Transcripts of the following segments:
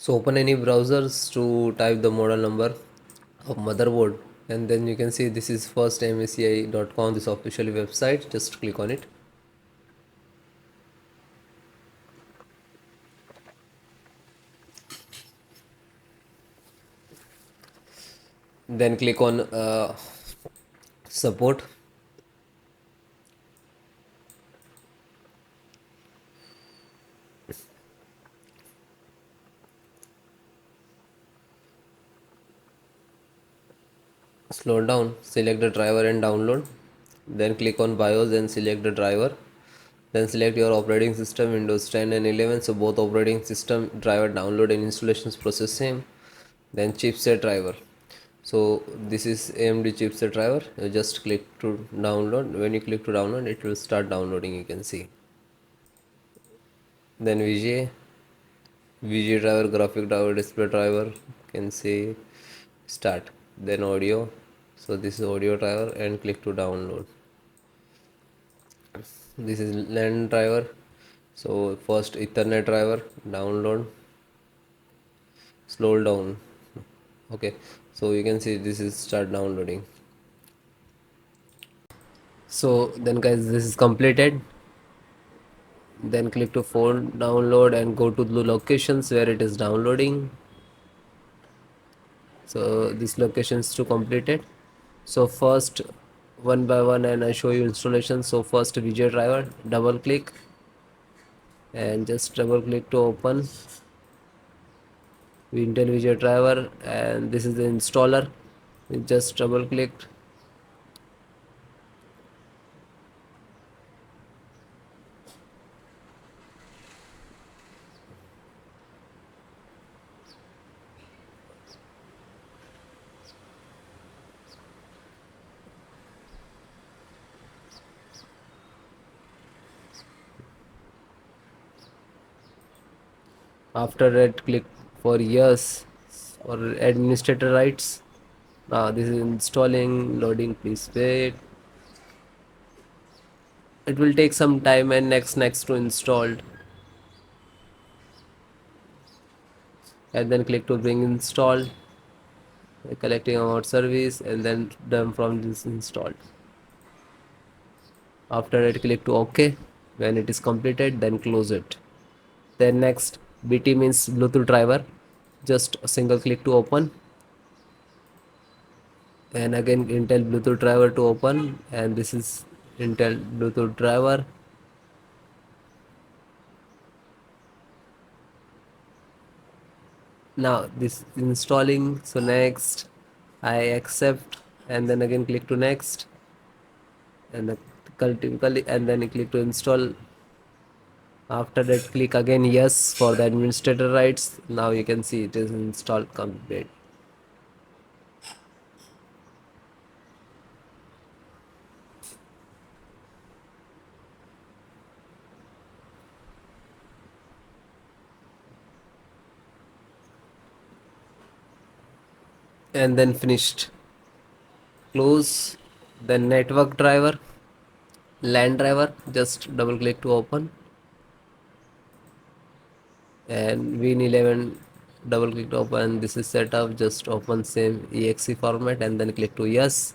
So open any browsers to type the model number of motherboard, and then you can see this is first msci.com, this official website. Just click on it. Then click on support. Slow down, select the driver and download. Then click on BIOS and select the driver. Then select your operating system, Windows 10 and 11. So both operating system driver download and installations process same. Then chipset driver. So this is AMD chipset driver. You just click to download. When you click to download, it will start downloading. You can see. Then VGA driver, graphic driver, display driver. You can see start. Then audio. So this is audio driver and click to download. This is LAN driver. So first Ethernet driver, download, slow down. Okay, so you can see this is start downloading. So then guys, this is completed. Then click to phone download and go to the locations where it is downloading. So this location is to completed. So first one by one, and I show you installation. So first VGA driver, double click and just double click to open Intel VGA driver, and this is the installer. You just double click. After that, click for yes or administrator rights. Now this is installing, loading, please wait. It will take some time, and next to installed, and then click to bring installed, collecting about service, and then done from this installed. After that, click to OK. When it is completed, then close it. Then next, BT means Bluetooth driver. Just a single click to open, and again Intel Bluetooth driver to open, and this is Intel Bluetooth driver. Now this installing. So next I accept, and then again click to next, and typically, and then you click to install. After that, click again yes for the administrator rights. Now you can see it is installed complete. And then finished. Close. Then network driver, LAN driver, just double click to open, and Win11, double click to open. This is set up, just open same exe format and then click to yes.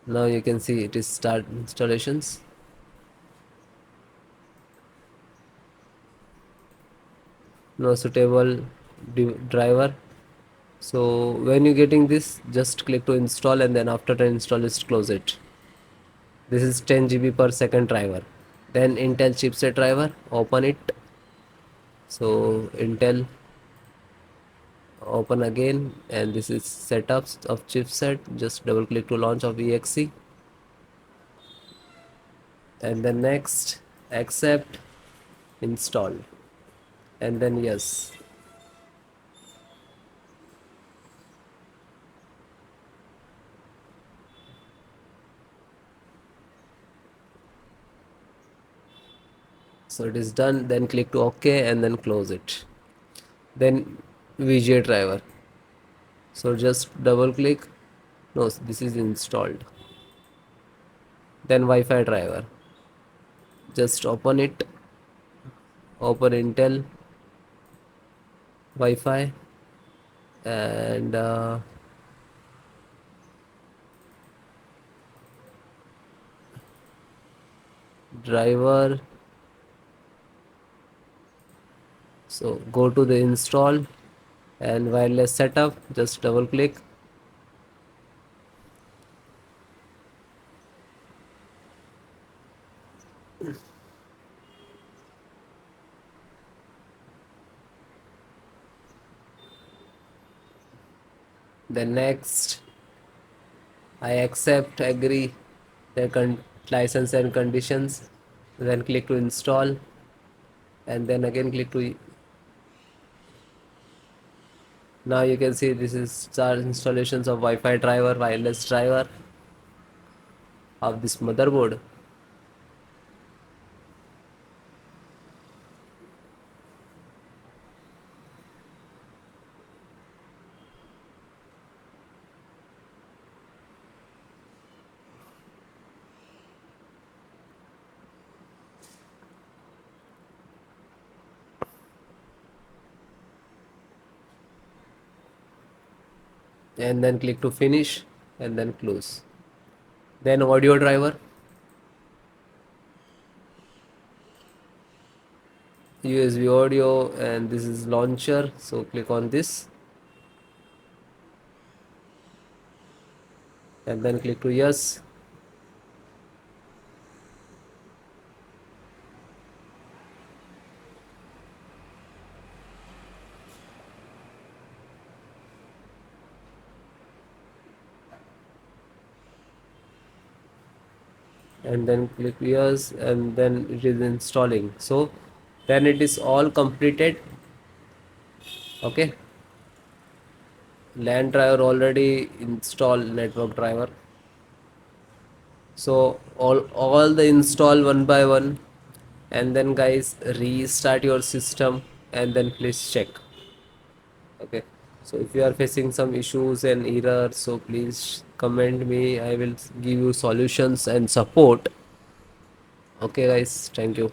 Now you can see it is start installations. No suitable driver. So when you getting this, just click to install, and then after the install, just close it. This is 10 GB per second driver. Then Intel chipset driver, open it. So Intel, open again, and this is setups of chipset. Just double click to launch of exe, and then next, accept, install, and then yes. So it is done. Then click to OK and then close it. Then VGA driver. So just double click. No, this is installed. Then Wi-Fi driver. Just open it. Open Intel. Wi-Fi, and driver. So go to the install and wireless setup, just double click. Then next, I accept, agree the license and conditions. Then click to install, and then again click to. Now you can see this is our installations of Wi-Fi driver, wireless driver of this motherboard. And then click to finish and then close. Then audio driver, USB audio, and this is launcher, so click on this and then click to yes. And then click yes, and then it is installing. So then it is all completed. Okay, LAN driver already installed, network driver. So all the install one by one, and then guys restart your system and then please check. Okay, so if you are facing some issues and errors, so please comment me, I will give you solutions and support. Okay guys, thank you.